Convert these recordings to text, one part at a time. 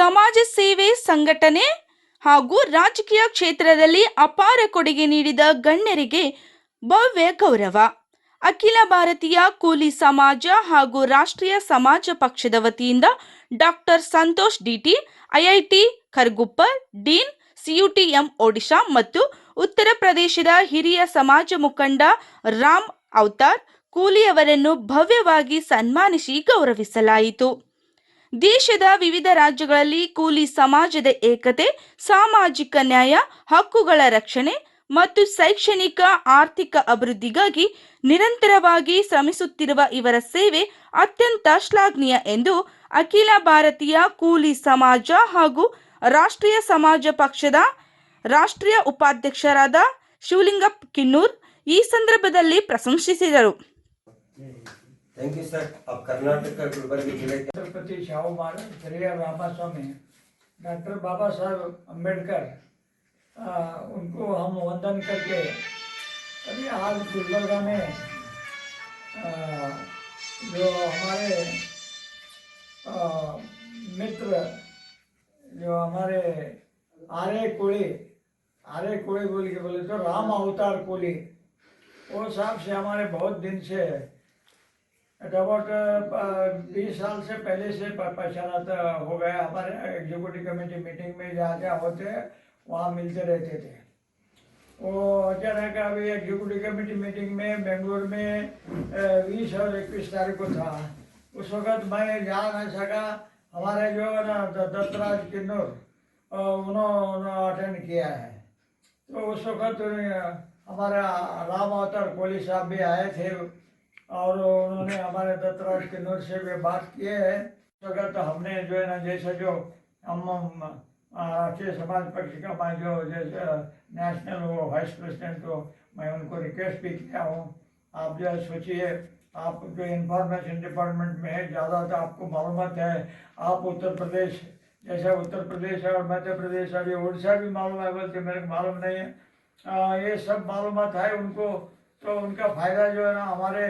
ಸಮಾಜ ಸೇವೆ, ಸಂಘಟನೆ ಹಾಗೂ ರಾಜಕೀಯ ಕ್ಷೇತ್ರದಲ್ಲಿ ಅಪಾರ ಕೊಡುಗೆ ನೀಡಿದ ಗಣ್ಯರಿಗೆ ಭವ್ಯ ಗೌರವ. ಅಖಿಲ ಭಾರತೀಯ ಕೂಲಿ ಸಮಾಜ ಹಾಗೂ ರಾಷ್ಟ್ರೀಯ ಸಮಾಜ ಪಕ್ಷದ ವತಿಯಿಂದ doctor Santosh DT, IIT Kharagpur, dean, CUTM Odisha ಮತ್ತು ಉತ್ತರ ಪ್ರದೇಶದ ಹಿರಿಯ ಸಮಾಜ ಮುಖಂಡ ರಾಮ್ ಅವತಾರ್ ಕೂಲಿಯವರನ್ನು ಭವ್ಯವಾಗಿ ಸನ್ಮಾನಿಸಿ ಗೌರವಿಸಲಾಯಿತು. ದೇಶದ ವಿವಿಧ ರಾಜ್ಯಗಳಲ್ಲಿ ಕೂಲಿ ಸಮಾಜದ ಏಕತೆ, ಸಾಮಾಜಿಕ ನ್ಯಾಯ, ಹಕ್ಕುಗಳ ರಕ್ಷಣೆ ಮತ್ತು ಶೈಕ್ಷಣಿಕ ಆರ್ಥಿಕ ಅಭಿವೃದ್ಧಿಗಾಗಿ ನಿರಂತರವಾಗಿ ಶ್ರಮಿಸುತ್ತಿರುವ ಇವರ ಸೇವೆ ಅತ್ಯಂತ ಶ್ಲಾಘನೀಯ ಎಂದು ಅಖಿಲ ಭಾರತೀಯ ಕೂಲಿ ಸಮಾಜ ಹಾಗೂ ರಾಷ್ಟ್ರೀಯ ಸಮಾಜ ಪಕ್ಷದ ರಾಷ್ಟ್ರೀಯ ಉಪಾಧ್ಯಕ್ಷರಾದ ಶಿವಲಿಂಗಪ್ಪ ಕಿನ್ನೂರ್ ಈ ಸಂದರ್ಭದಲ್ಲಿ ಪ್ರಶಂಸಿಸಿದರು. Thank you sir. अब कर्नाटक का गुलबर्ग जिले के छत्रपति शाहू महाराज, पेरियार रामास्वामी, डॉक्टर बाबा साहब अम्बेडकर, उनको हम वंदन करके अभी आज गुलबर्गा में जो हमारे मित्र जो हमारे आर्य कोली बोल के बोले तो राम अवतार कोली, वो साहब से हमारे बहुत दिन से अबाउट 20 साल से पहले से पहचाना हो गया। हमारे एग्जीक्यूटिव कमेटी मीटिंग में जहाँ जहाँ होते वहाँ मिलते रहते थे। वो अचानक अभी एग्जीक्यूटिव कमेटी मीटिंग में बेंगलुरु में 20 और 21 तारीख को था। उस वक़्त मैं जा नहीं सका। हमारे जो ना दत्तराज किन्नूर उन्होंने अटेंड किया है। तो उस वक़्त हमारा राम अवतार कोली साहब भी आए थे और उन्होंने हमारे दत्तराज किन्नूर से भी बात किए है। इस वक्त हमने जो है ना जैसे जो हम राष्ट्रीय समाज पक्ष का मैं जो जैसे नेशनल वो वाइस प्रेसिडेंट तो मैं उनको रिक्वेस्ट भी किया हूँ। आप जो सोचिए, आप जो इंफॉर्मेशन डिपार्टमेंट में है, ज़्यादा तो आपको मालूमात है। आप उत्तर प्रदेश जैसे उत्तर प्रदेश और मध्य प्रदेश, अभी उड़ीसा भी मालूम है बोलते, मेरे को मालूम नहीं है। ये सब मालूमात है उनको, तो उनका फ़ायदा जो है ना हमारे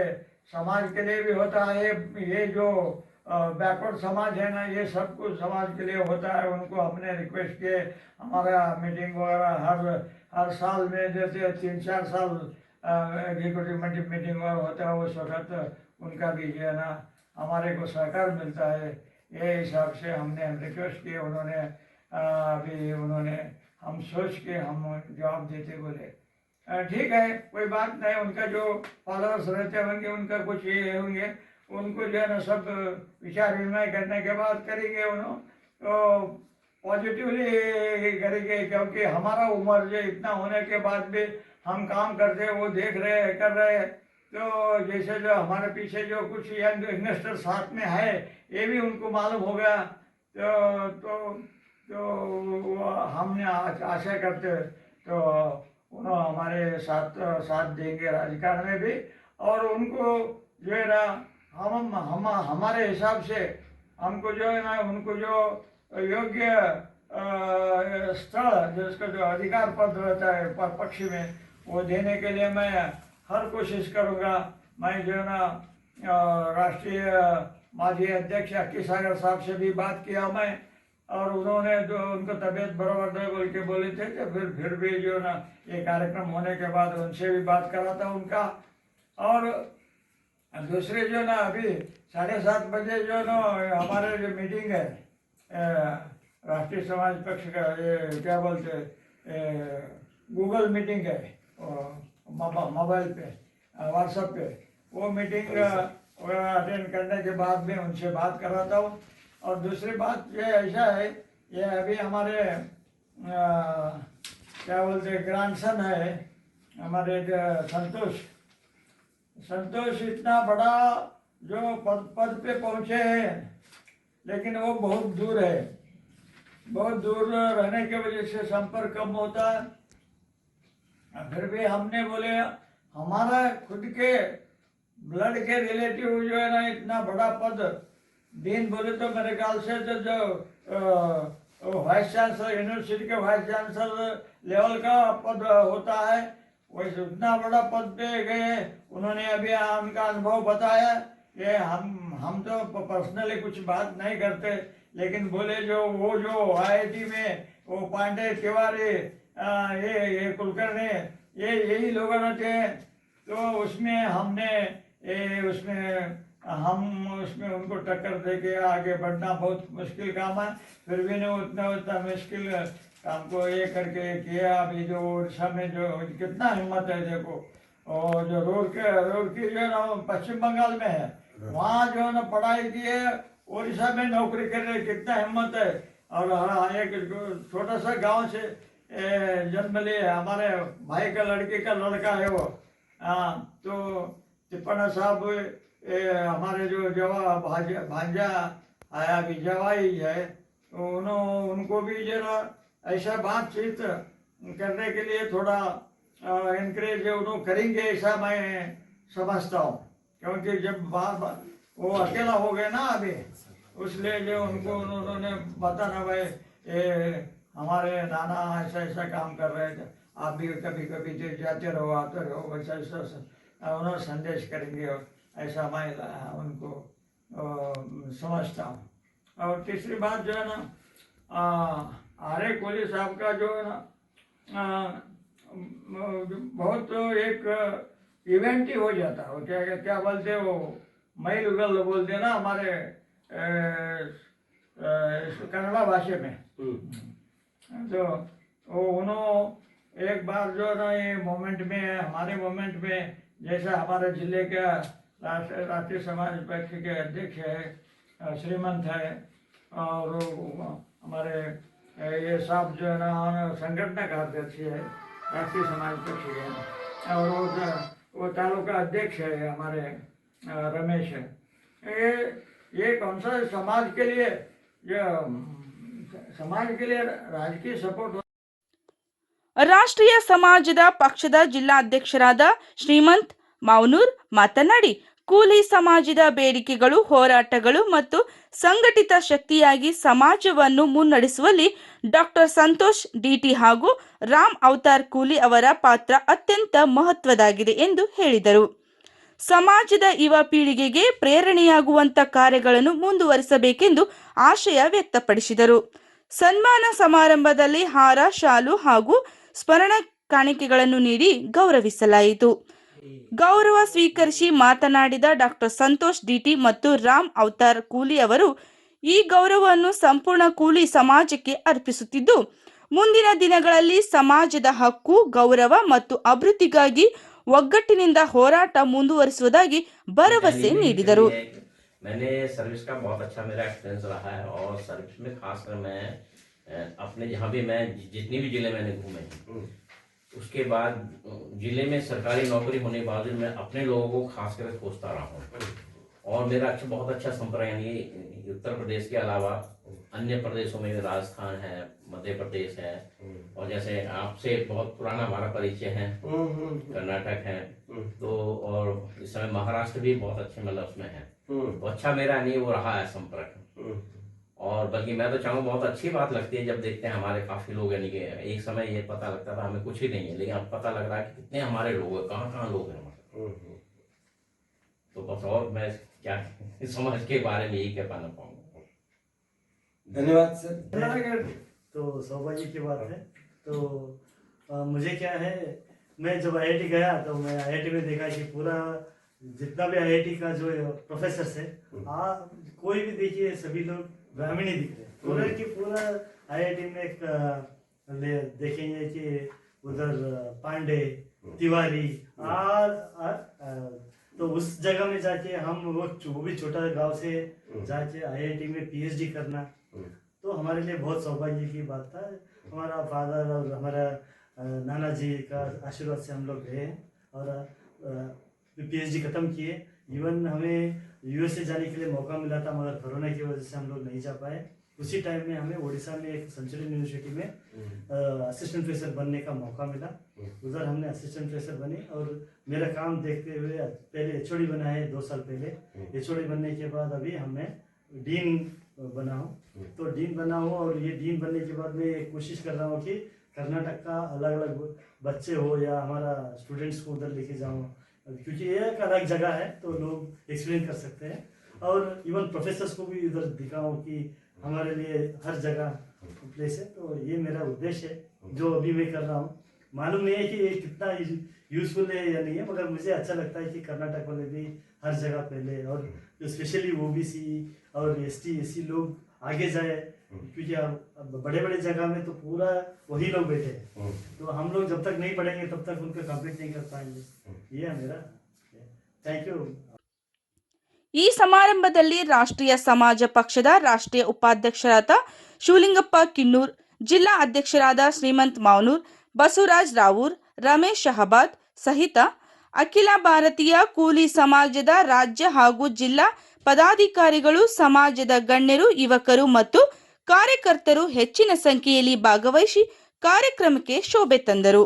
समाज के लिए भी होता है। ये जो बैकवर्ड समाज है ना, ये सब कुछ समाज के लिए होता है। उनको हमने रिक्वेस्ट किए, हमारा मीटिंग वगैरह हर साल में जैसे 3-4 साल एग्जीक्यूटिव मीटिंग वगैरह होता है, उस वक्त उनका भी जो है ना हमारे को सहकार मिलता है। ये हिसाब से हमने रिक्वेस्ट किए, उन्होंने हम सोच के हम जवाब देते बोले ठीक है, कोई बात नहीं। उनका जो फॉलोअर्स रहते होंगे, उनका कुछ ये होंगे, उनको जो है ना सब विचार विनिमय करने के बाद करेंगे। उन्होंने तो पॉजिटिवली करेंगे, क्योंकि हमारा उम्र जो इतना होने के बाद भी हम काम करते वो देख रहे कर रहे। तो जैसे जो हमारे पीछे जो कुछ यंग इन्वेस्टर साथ में है, ये भी उनको मालूम हो गया। तो हमने आशा करते तो उन्होंने हमारे साथ देंगे राजकारण में भी। और उनको जो है ना हमारे हिसाब से हमको जो है ना उनको जो योग्य स्थल जिसका जो अधिकार पद रहता है पक्ष में, वो देने के लिए मैं हर कोशिश करूँगा। मैं जो है ना राष्ट्रीय माजी अध्यक्ष अक्की सागर साहब से भी बात किया मैं, और उन्होंने जो उनको तबीयत बराबर नहीं बोल के बोले थे, तो फिर भी जो ना ये कार्यक्रम होने के बाद उनसे भी बात करा था उनका। और दूसरे जो ना अभी 7:30 बजे जो ना हमारे जो मीटिंग है राष्ट्रीय समाज पक्ष का, ये क्या बोलते गूगल मीटिंग है मोबाइल पे व्हाट्सएप पे, वो मीटिंग अटेंड करने के बाद में उनसे बात कराता हूँ। और दूसरी बात ये ऐसा है, ये अभी हमारे क्या बोलते ग्रैंडसन है हमारे संतोष इतना बड़ा जो पद पे पहुँचे हैं, लेकिन वो बहुत दूर है। बहुत दूर रहने की वजह से संपर्क कम होता है। फिर भी हमने बोले हमारा खुद के ब्लड के रिलेटिव जो है ना इतना बड़ा पद, डीन बोले तो मेरे ख्याल से तो जो वाइस चांसलर यूनिवर्सिटी के वाइस चांसलर लेवल का पद होता है, वैसे उतना बड़ा पद पे गए। उन्होंने अभी उनका अनुभव बताया। ये हम तो पर्सनली कुछ बात नहीं करते, लेकिन बोले जो वो जो आईआईटी में वो पांडे तिवारी ये कुलकर्णी ये यही लोग थे। तो उसमें हमने हम उसमें उनको टक्कर दे के आगे बढ़ना बहुत मुश्किल काम है। फिर भी नहीं उतना मुश्किल काम को ये करके किया। अभी जो उड़ीसा में जो कितना हिम्मत है देखो, और जो रूरकी जो है ना पश्चिम बंगाल में है, वहाँ जो है ना पढ़ाई की है, उड़ीसा में नौकरी कर रहे, कितना हिम्मत है। और हाँ, एक छोटा सा गांव से जन्म लिए, हमारे भाई का लड़के का लड़का है वो। हाँ, तो तिप्पना साहब हमारे जो भांजा आया अभी जवाई है, तो उनको भी जरा ऐसा बातचीत करने के लिए थोड़ा इनकरेज उन्होंने करेंगे ऐसा मैं समझता हूँ। क्योंकि जब बार वो अकेला हो गए ना अभी, उसलिए जो उनको उन्होंने बताना भाई हमारे नाना ऐसा ऐसा काम कर रहे थे, आप भी कभी कभी जाते रहो आते रहो, वैसा ऐसा उन्होंने संदेश करेंगे। और ऐसा मैं उनको समझता हूँ। और तीसरी बात जो है ना, आर्य कोहली साहब का जो है ना बहुत एक इवेंट ही हो जाता है। क्या क्या बोलते वो मैल उगल बोलते ना हमारे कन्नड़ा भाषा में। तो वो उन्होंने एक बार जो ना ये मोमेंट में हमारे मोमेंट में, जैसा हमारे जिले का राष्ट्रीय समाज पक्ष के अध्यक्ष है श्रीमंत है, और हमारे ये साहब जो है ना संगठन का अध्यक्ष है राष्ट्रीय समाज पक्ष के, और वो तालुका अध्यक्ष है हमारे रमेश है। ये कौन सा समाज के लिए राजकीय सपोर्ट ರಾಷ್ಟ್ರೀಯ ಸಮಾಜದ ಪಕ್ಷದ ಜಿಲ್ಲಾಧ್ಯಕ್ಷರಾದ ಶ್ರೀಮಂತ್ ಮಾವನೂರ್ ಮಾತನಾಡಿ, ಕೂಲಿ ಸಮಾಜದ ಬೇಡಿಕೆಗಳು, ಹೋರಾಟಗಳು ಮತ್ತು ಸಂಘಟಿತ ಶಕ್ತಿಯಾಗಿ ಸಮಾಜವನ್ನು ಮುನ್ನಡೆಸುವಲ್ಲಿ ಡಾಕ್ಟರ್ ಸಂತೋಷ್ ಡಿಟಿ ಹಾಗೂ ರಾಮ್ ಅವತಾರ್ ಕೂಲಿ ಅವರ ಪಾತ್ರ ಅತ್ಯಂತ ಮಹತ್ವದಾಗಿದೆ ಎಂದು ಹೇಳಿದರು. ಸಮಾಜದ ಯುವ ಪೀಳಿಗೆಗೆ ಪ್ರೇರಣೆಯಾಗುವಂತ ಕಾರ್ಯಗಳನ್ನು ಮುಂದುವರಿಸಬೇಕೆಂದು ಆಶಯ ವ್ಯಕ್ತಪಡಿಸಿದರು. ಸನ್ಮಾನ ಸಮಾರಂಭದಲ್ಲಿ ಹಾರ, ಶಾಲು ಹಾಗೂ ಸ್ಮರಣ ಕಾಣಿಕೆಗಳನ್ನು ನೀಡಿ ಗೌರವಿಸಲಾಯಿತು. ಗೌರವ ಸ್ವೀಕರಿಸಿ ಮಾತನಾಡಿದ ಡಾಕ್ಟರ್ ಸಂತೋಷ್ ಡಿಟಿ ಮತ್ತು ರಾಮ್ ಅವತಾರ್ ಕೂಲಿ ಅವರು ಈ ಗೌರವವನ್ನು ಸಂಪೂರ್ಣ ಕೂಲಿ ಸಮಾಜಕ್ಕೆ ಅರ್ಪಿಸುತ್ತಿದ್ದು, ಮುಂದಿನ ದಿನಗಳಲ್ಲಿ ಸಮಾಜದ ಹಕ್ಕು, ಗೌರವ ಮತ್ತು ಅಭಿವೃದ್ಧಿಗಾಗಿ ಒಗ್ಗಟ್ಟಿನಿಂದ ಹೋರಾಟ ಮುಂದುವರಿಸುವುದಾಗಿ ಭರವಸೆ ನೀಡಿದರು. मैंने सर्विस का बहुत अच्छा मेरा एक्सपीरियंस रहा है, और सर्विस में खासकर मैं अपने जहाँ भी मैं जितनी भी जिले मैंने घूमे, उसके बाद जिले में सरकारी नौकरी होने के बाद मैं अपने लोगों को खास कर खोजता रहा हूँ। और मेरा बहुत अच्छा संपर्क, यानी उत्तर प्रदेश के अलावा अन्य प्रदेशों में राजस्थान है, मध्य प्रदेश है, और जैसे आपसे बहुत पुराना हमारा परिचय है, कर्नाटक है, तो और इस समय महाराष्ट्र भी बहुत अच्छे मतलब उसमें है। तो अच्छा मेरा नहीं वो रहा है संपर्क। और बल्कि मैं तो चाहूँ, बहुत अच्छी बात लगती है जब देखते हैं हमारे काफी लोग, यानी कि एक समय ये पता लगता था हमें कुछ ही नहीं है, लेकिन अब पता लग रहा है कि कितने हमारे लोग हैं, कहाँ कहाँ लोग हैं हमारे। तो बस और मैं क्या समाज के बारे में यही कह पाना पाऊंगा। धन्यवाद सर। तो सौभाग्य की बात है। तो मुझे क्या है, मैं जब आईआईटी गया तो मैं आईआईटी में देखा कि पूरा जितना भी आईआईटी का जो प्रोफेसर है, कोई भी देखिए सभी लोग ग्रामीण ही दिख रहे हैं। पूरा की पूरा आईआईटी में एक देखेंगे कि उधर पांडे, तिवारी तो उस जगह में जाके हम वो भी छोटा गांव से जाके आईआईटी में पीएचडी करना, तो हमारे लिए बहुत सौभाग्य की बात था। हमारा फादर और हमारा नाना जी का आशीर्वाद से हम लोग गए और पीएचडी खत्म किए। इवन हमें यूएसए जाने के लिए मौका मिला था, मगर कोरोना की वजह से हम लोग नहीं जा पाए। उसी टाइम में हमें ओडिशा में एक सेंचुरियन यूनिवर्सिटी में असिस्टेंट प्रोफेसर बनने का मौका मिला। उधर हमने असिस्टेंट प्रोफेसर बने, और मेरा काम देखते हुए पहले एचओडी बना है 2 साल पहले। एचओडी बनने के बाद अभी हमें डीन बना हूँ। तो डीन बना हूँ, और ये डीन बनने के बाद मैं कोशिश कर रहा हूँ कि कर्नाटक का अलग अलग बच्चे हो या हमारा स्टूडेंट्स को उधर लेके जाऊँ, क्योंकि ये एक अलग जगह है तो लोग एक्सप्लेन कर सकते हैं। और इवन प्रोफेसर्स को भी इधर दिखाऊँ कि हमारे लिए हर जगह प्लेस है। तो ये मेरा उद्देश्य है जो अभी मैं कर रहा हूँ। मालूम नहीं है कि ये कितना यूजफुल है या नहीं है, मगर मुझे अच्छा लगता है कि कर्नाटक वाले भी हर जगह पहले, और स्पेशली ओबीसी और एसटी लोग आगे जाए, क्योंकि अब बड़े बड़े जगह में तो पूरा वही लोग बैठे हैं, तो हम लोग जब तक नहीं पढ़ेंगे तब तक उनका कंप्लीट नहीं कर पाएंगे। ये है मेरा। Thank you. ಈ ಸಮಾರಂಭದಲ್ಲಿ ರಾಷ್ಟ್ರೀಯ ಸಮಾಜ ಪಕ್ಷದ ರಾಷ್ಟ್ರೀಯ ಉಪಾಧ್ಯಕ್ಷರಾದ ಶಿವಲಿಂಗಪ್ಪ ಕಿನ್ನೂರ್, ಜಿಲ್ಲಾ ಅಧ್ಯಕ್ಷರಾದ ಶ್ರೀಮಂತ್ ಮಾವನೂರ್, ಬಸವರಾಜ್ ರಾವೂರ್, ರಮೇಶ್ ಶಹಬಾದ್ ಸಹಿತ ಅಖಿಲ ಭಾರತೀಯ ಕೂಲಿ ಸಮಾಜದ ರಾಜ್ಯ ಹಾಗೂ ಜಿಲ್ಲಾ ಪದಾಧಿಕಾರಿಗಳು, ಸಮಾಜದ ಗಣ್ಯರು, ಯುವಕರು ಮತ್ತು ಕಾರ್ಯಕರ್ತರು ಹೆಚ್ಚಿನ ಸಂಖ್ಯೆಯಲ್ಲಿ ಭಾಗವಹಿಸಿ ಕಾರ್ಯಕ್ರಮಕ್ಕೆ ಶೋಭೆ ತಂದರು.